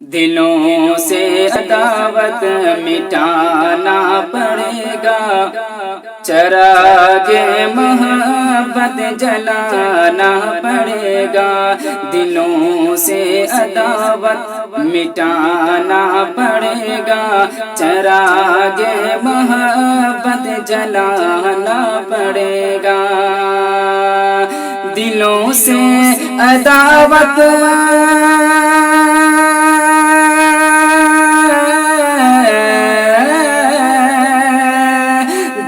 دلوں سے عداوت مٹانا پڑے گا، چراغ محبت جلانا پڑے گا، دلوں سے عداوت مٹانا پڑے گا، چراغ محبت جلانا پڑے گا، دلوں سے عداوت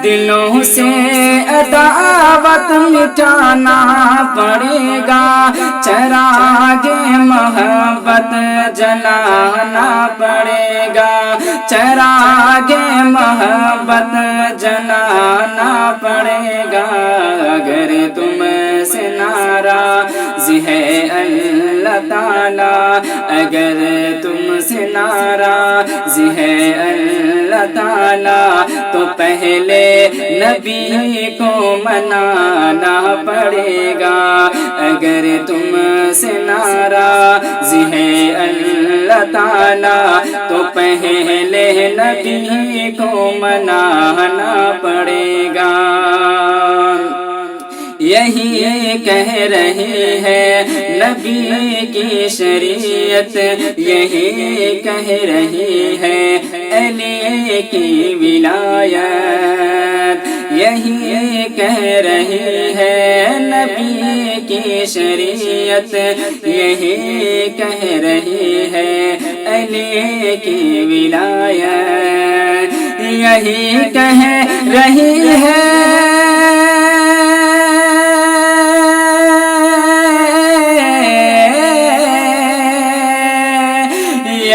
دلوں سے عداوت مٹانا پڑے گا، چراغ محبت جلانا پڑے گا، چراغ محبت جلانا پڑے گا، اگر تم سے ناراض ہے اللہ تعالی، اگر تم سے ناراض ہے اللہ تعالی تو پہلے نبی کو منانا پڑے گا، اگر تم سے ناراض ہے اللہ تعالی تو پہلے نبی کو منانا پڑے گا، یہی کہہ رہی ہے نبی کی شریعت، یہی کہہ رہی ہے علی کی ولایت، یہی کہہ رہی ہے نبی کی شریعت، یہی کہہ رہی ہے علی کی ولایت، یہی کہہ رہی ہے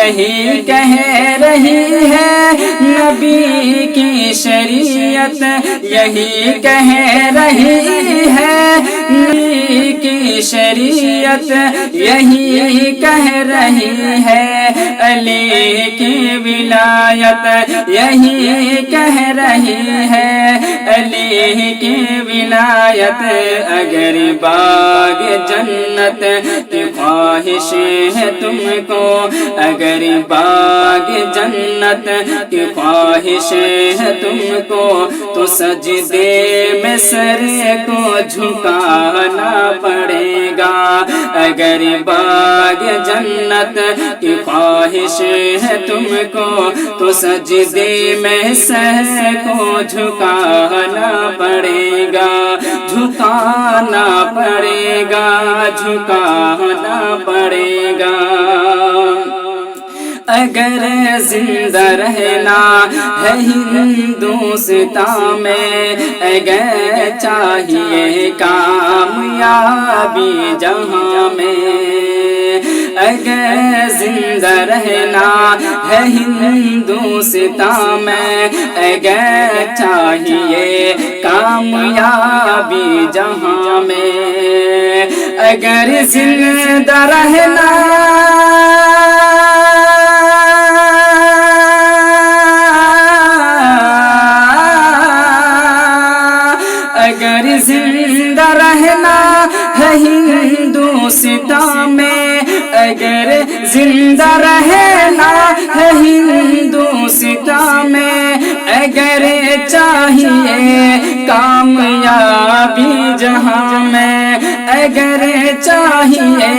یہی کہہ رہی ہے نبی کی شریعت، یہی کہہ رہی ہے نبی کی شریعت، یہی کہہ رہی ہے علی کی ولایت، یہی کہہ رہی ہے علی کی ولایت، اگر باغ جنت کی خواہش ہے تم کو، اگر باغ جنت کی خواہش ہے تم کو تو سجدے میں سر کو جھکانا پڑے گا، اگر باغ جنت کی خواہش ہے تم کو تو سجدے میں سر کو جھکانا پڑے گا، جھکانا پڑے گا، جھکانا پڑے گا، اگر زندہ رہنا ہے ہندوستان میں، اگر چاہیے کامیابی جہاں میں، اگر زندہ رہنا ہے ہندوستان میں، اگر چاہیے کامیابی جہاں میں، اگر زندہ رہنا اگر زندہ رہنا ہے ہندوستان میں، اگر زندہ رہنا ہے ہندوستان میں، اگر چاہیے کامیابی جہاں میں، اگر چاہیے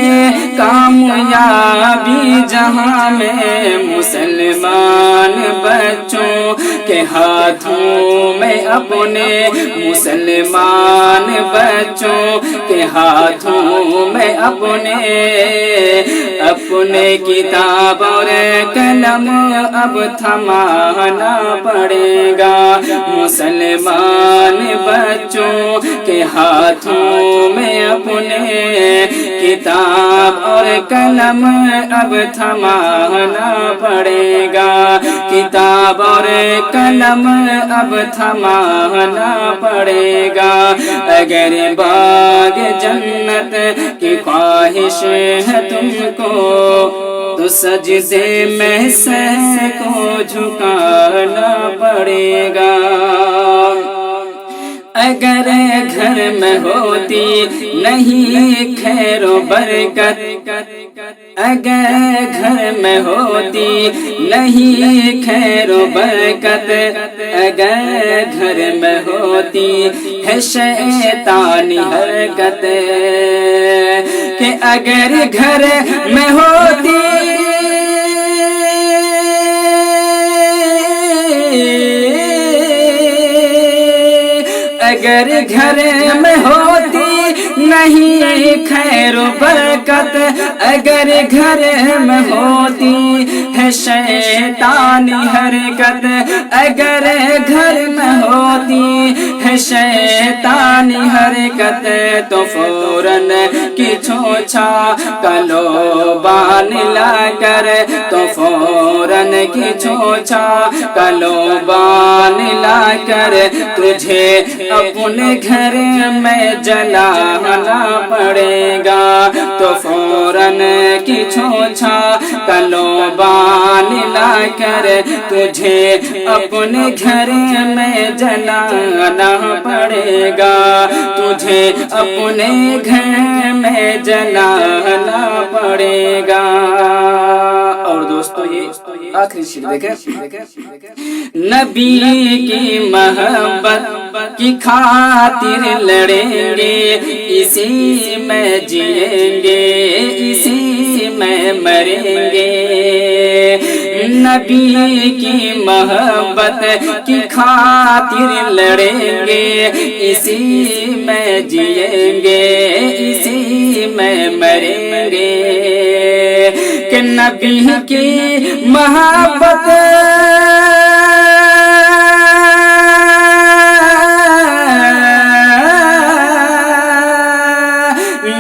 کامیابی جہاں میں، مسلمان بچوں کے ہاتھوں میں اپنے، مسلمان بچوں کے ہاتھوں میں اپنے، اپنے کتاب اور قلم اب تھمانا پڑے گا، مسلمان بچوں کے ہاتھوں میں اپنے کتاب اور قلم اب تھمانا پڑے گا، کتاب اور قلم اب تھمانا پڑے گا، اگر باغ جنت کی خواہش ہے تم کو تو سجدے میں سر کو جھکانا پڑے گا، اگر گھر میں ہوتی نہیں خیر و برکت، اگر گھر میں ہوتی نہیں خیر و برکت، اگر گھر میں ہوتی ہے شیطانی حرکت، کہ اگر گھر میں ہوتی اگر گھر میں ہوتی نہیں خیر و برکت، اگر گھر میں ہوتی ہے شیطانی حرکت، اگر گھر میں ہوتی ہے شیطانی حرکت، تو فوراً کچھو چھا کلو بان لا کر، تو فوراً کچھو چھا کلو بان لا کر تجھے اپنے گھر میں جلانا پڑے گا، تو فوراً کچھو چھا کلو بان لا کر تجھے اپنے گھر میں جلانا پڑے گا، تجھے اپنے گھر میں جلانا پڑے گا۔ اور دوستو یہ آخری شعر دیکھیں، نبی کی محبت کی خاطر لڑیں گے، اسی میں جئیں گے، اسی میں مریں گے، نبی کی محبت کی خاطر لڑیں گے، اسی میں جئیں گے، اسی میں مریں گے، کہ نبی کی محبت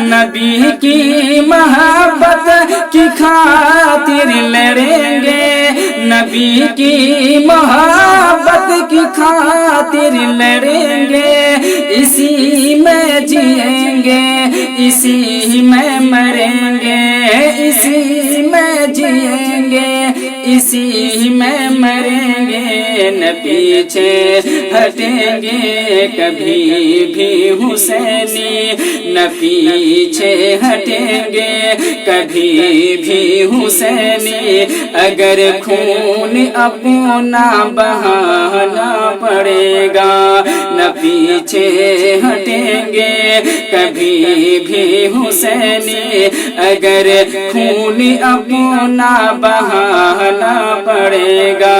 نبی کی محبت کی خاطر لڑیں گے، نبی کی محبت کی خاطر لڑیں گے، اسی میں جئیں گے، اسی میں مریں گے، اسی میں جئیں گے، اسی میں مریں گے، نہ پیچھے ہٹیں گے کبھی بھی حسینی، نہ پیچھے ہٹیں گے کبھی بھی حسینی، اگر خون اپنا بہانا پڑے گا، نہ پیچھے ہٹیں گے کبھی بھی حسینی، اگر خون اپنا بہانا پڑے گا،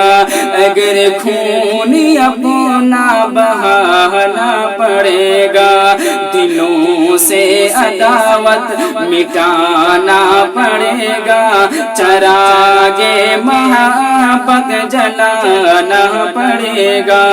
اگر خون اپنا بہانا پڑے گا، دلوں سے عداوت مٹانا پڑے گا، چراغ محبت جلانا پڑے گا۔